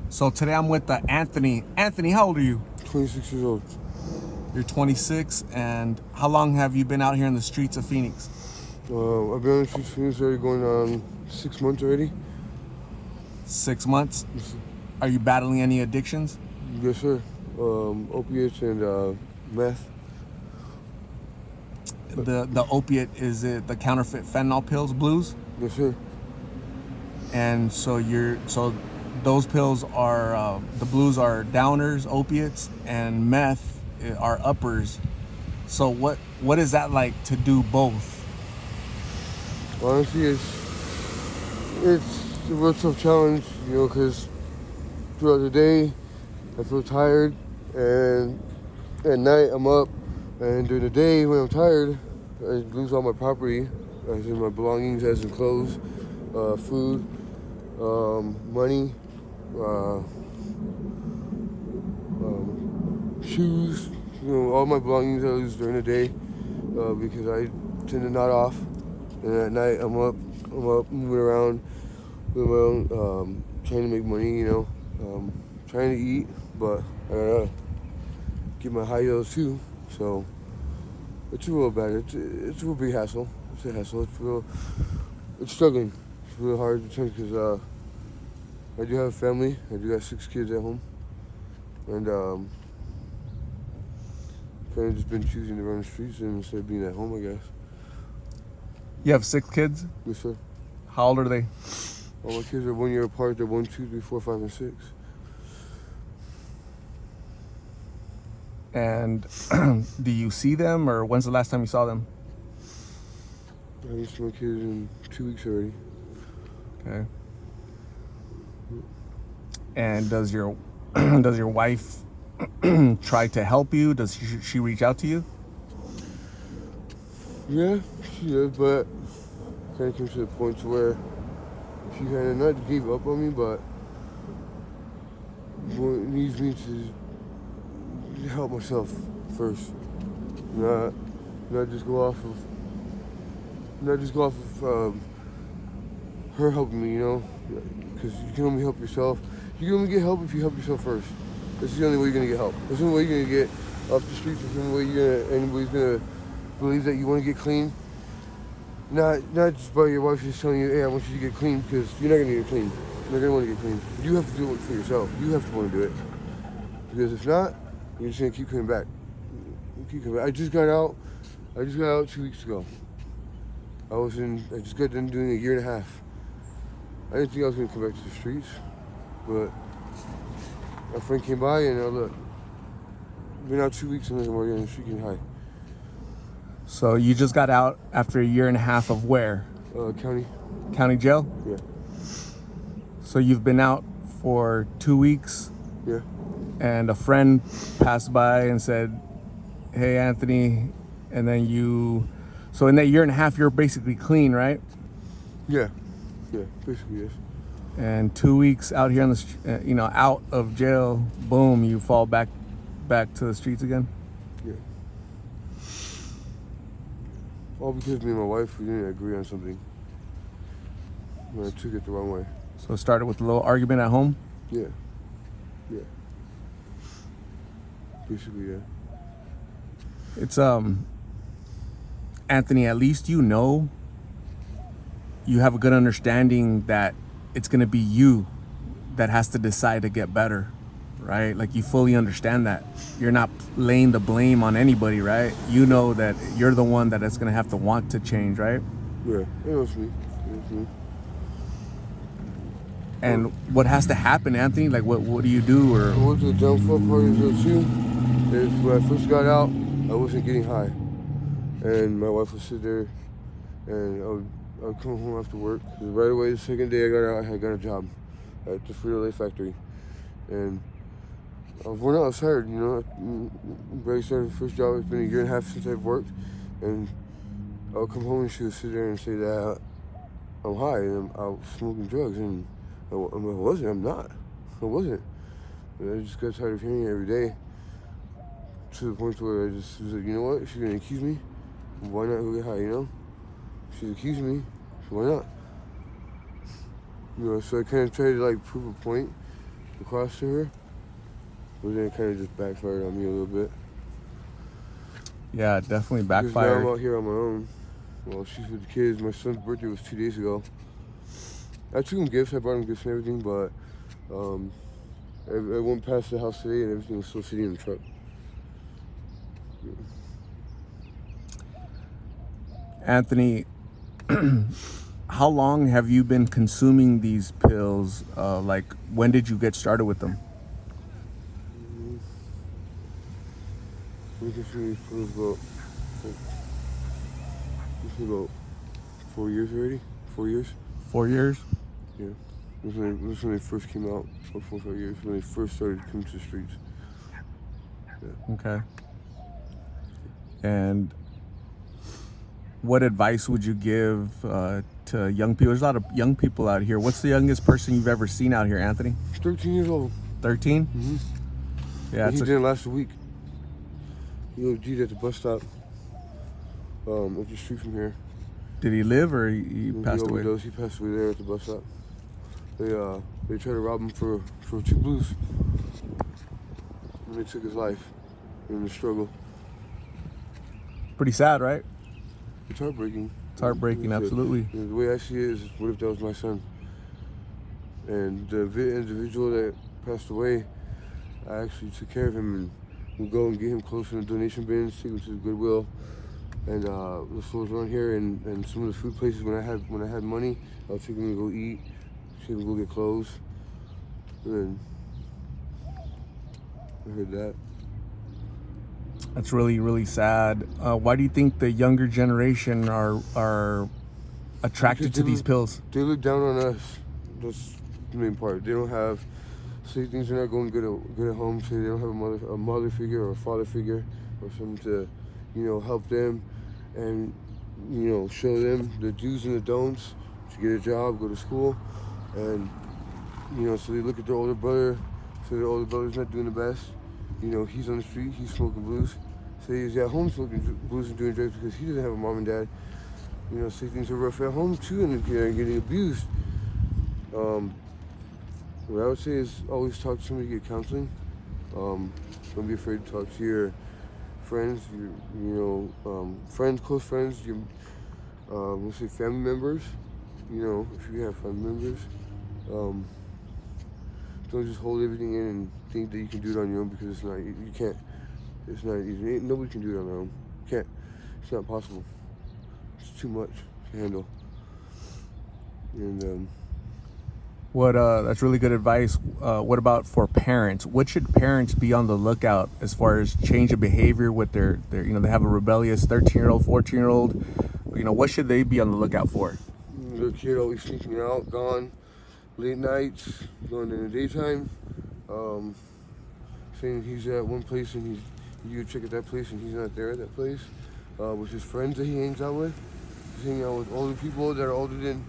So today I'm with Anthony. Anthony, how old are you? 26 years old. You're 26, and how long have you been out here in the streets of Phoenix? I've been on the streets of Phoenix already going on 6 months already. 6 months. Are you battling any addictions? Yes, sir. Opiates and meth. The opiate, is it the counterfeit fentanyl pills, blues? Yes, sir. And so those pills are the blues are downers, opiates, and meth are uppers. So what is that like to do both? Honestly, it's a real tough challenge, because throughout the day I feel tired, and at night I'm up, and during the day when I'm tired, I lose all my property, as in my belongings, as in clothes, food, money, shoes, all my belongings I lose during the day because I tend to nod off. And at night I'm up moving around, doing my own, trying to make money, trying to eat, but I gotta get my high yields too. So it's a real bad. It's a real big hassle. It's a hassle. It's struggling. It's really hard to because I do have a family. I do got 6 kids at home, and kind of just been choosing to run the streets instead of being at home, I guess. You have 6 kids? Yes, sir. How old are they? All my kids are 1 year apart. They're 1, 2, 3, 4, 5, and 6. And do you see them, or when's the last time you saw them? I haven't seen my kids in 2 weeks already. Okay. And does your wife try to help you? Does she reach out to you? Yeah, she does, but kind of came to the point to where she kind of not gave up on me, but needs me to help myself first. Not just go off of her helping me, because you can only help yourself. You can only get help if you help yourself first. This is the only way you're gonna get help. This is the only way you're gonna get off the streets. This is the only way anybody's gonna believe that you want to get clean. Not just by your wife just telling you, hey, I want you to get clean, because you're not gonna get clean. You're not gonna want to get clean. You have to do it for yourself. You have to want to do it. Because if not, you're just gonna keep coming back. I just got out 2 weeks ago. I just got done doing a year and a half. I didn't think I was gonna come back to the streets, but my friend came by and look, been out 2 weeks and I'm already on the street getting high. So you just got out after a year and a half of where? County jail? Yeah. So you've been out for 2 weeks? Yeah. And a friend passed by and said, hey, Anthony, and then so in that year and a half, you're basically clean, right? Yeah, basically, yes. And 2 weeks out here on the, out of jail, boom, you fall back to the streets again? Yeah. All because me and my wife, we didn't agree on something. And I took it the wrong way. So it started with a little argument at home? Yeah. Basically, yeah. It's, Anthony, at least you have a good understanding that it's going to be you that has to decide to get better, right? Like, you fully understand that. You're not laying the blame on anybody, right? You know that you're the one that is going to have to want to change, right? Yeah, it was me. And what has to happen, Anthony? Like, what do you do? Or I went to the downfall party too. When I first got out, I wasn't getting high. And my wife would sit there, and I would come home after work. Right away, the second day I got out, I got a job at the Frito-Lay factory. And I was worn out, I was tired, I barely started the first job. It's been a year and a half since I've worked. And I would come home and she would sit there and say that I'm high and I'm out smoking drugs. And I wasn't, I'm not. I wasn't. And I just got tired of hearing it every day, to the point where I just was like, you know what, she's gonna accuse me, why not go get high, She's accusing me, so why not? So I kind of tried to prove a point, across to her, but then it kind of just backfired on me a little bit. Yeah, it definitely Because now I'm backfired. out here on my own. Well, she's with the kids. My son's birthday was 2 days ago. I took him gifts. I brought him gifts and everything, but I went past the house today and everything was still sitting in the truck. Anthony, how long have you been consuming these pills? Like, when did you get started with them? We can see it was about 4 years already. 4 years. 4 years? Yeah. This was when they first came out. About 4 or 5 years when they first started coming to the streets. Okay. And what advice would you give to young people? There's a lot of young people out here. What's the youngest person you've ever seen out here, Anthony? 13 years old. 13? Mm-hmm. Yeah, And he didn't last a week. He OD'd at the bus stop up the street from here. did he live or he passed away? Overdosed. He passed away there at the bus stop. They tried to rob him for 2 blues. And they took his life in the struggle. Pretty sad, right? It's heartbreaking. It's heartbreaking, absolutely. The way I see it is, what if that was my son? And the individual that passed away, I actually took care of him and would go and get him close in the donation bins, take him to the Goodwill, and the stores around here, and some of the food places. When I had money, I would take him to go eat, take him to go get clothes. And then I heard that. That's really, really sad. Why do you think the younger generation are attracted to these pills? They look down on us. That's the main part. They don't have, say things are not going good at home. Say they don't have a mother figure or a father figure or someone to, help them and, show them the do's and the don'ts to get a job, go to school. And, so they look at their older brother, so their older brother's not doing the best. He's on the street, he's smoking blues. Say he's at home smoking blues and doing drugs because he doesn't have a mom and dad. Say things are rough at home too and they're getting abused. What I would say is always talk to somebody, get counseling. Don't be afraid to talk to your friends, friends, close friends, your, let's say family members. If you have family members. Don't just hold everything in and think that you can do it on your own, because it's not. You can't. It's not easy. Nobody can do it on their own. Can't. It's not possible. It's too much to handle. And That's really good advice. What about for parents? What should parents be on the lookout as far as change of behavior with their they have a rebellious 13-year-old, 14-year-old. What should they be on the lookout for? the kid always sneaking out, gone late nights, going in the daytime. Saying he's at one place and you check at that place and he's not there at that place. With his friends that he hangs out with. He's hanging out with older people that are older than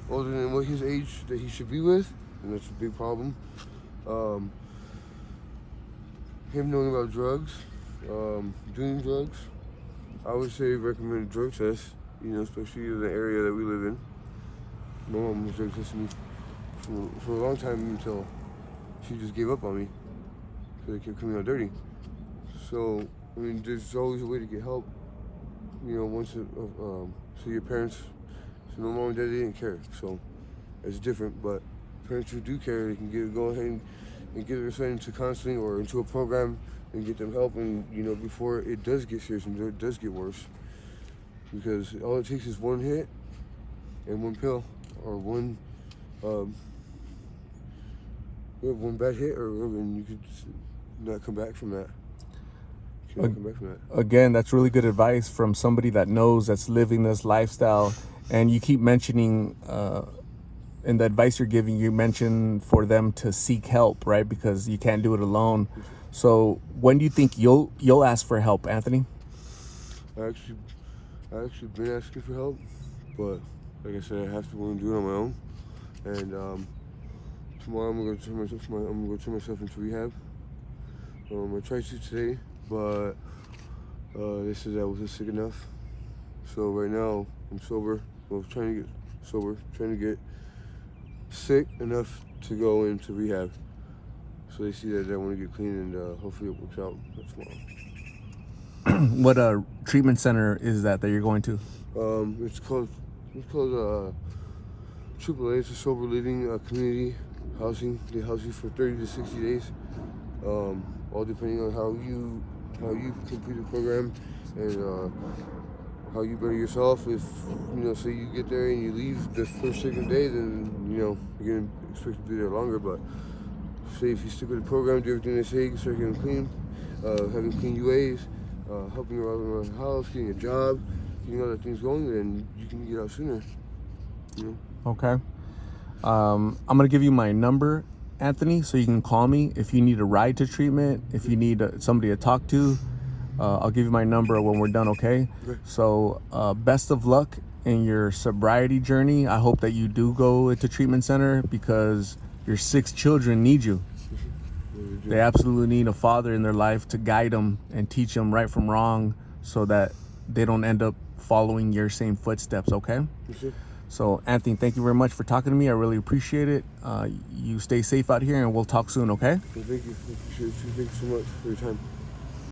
what his age that he should be with, and that's a big problem. Him knowing about drugs, doing drugs. I would say recommend a drug test, especially in the area that we live in. My mom was drug testing me for a long time until she just gave up on me because they kept coming out dirty. So, there's always a way to get help. So your parents, so my mom and dad, they didn't care. So it's different, but parents who do care, they can go ahead and get their son into counseling or into a program and get them help, and before it does get serious and it does get worse. Because all it takes is one hit and one pill or one bad hit, and you could not come back from that. Again, that's really good advice from somebody that knows, that's living this lifestyle. And you keep mentioning in the advice you're giving, you mentioned for them to seek help, right? Because you can't do it alone. So when do you think you'll ask for help, Anthony? I actually been asking for help, but like I said, I have to want to do it on my own. And tomorrow I'm gonna turn myself into rehab. I tried to today, but they said I wasn't sick enough. So right now I'm sober. Well, trying to get sober, trying to get sick enough to go into rehab. So they see that I want to get clean, and hopefully it works out tomorrow. What treatment center is that you're going to? It's called AAA. It's a sober living community housing. They house you for 30 to 60 days, all depending on how you complete the program and how you better yourself. If say you get there and you leave the first second day, then you're gonna expect to be there longer. But say if you stick with the program, do everything they say, you can start getting clean, having clean UAs, helping around the house, getting a job, getting other things going, then you can get out sooner. Okay. I'm gonna give you my number, Anthony, so you can call me if you need a ride to treatment, if you need somebody to talk to. I'll give you my number when we're done, okay? So best of luck in your sobriety journey. I hope that you do go into treatment center because your 6 children need you. They absolutely need a father in their life to guide them and teach them right from wrong so that they don't end up following your same footsteps, okay? So, Anthony, thank you very much for talking to me. I really appreciate it. You stay safe out here, and we'll talk soon, okay? Thank you. I appreciate you. Thank you so much for your time.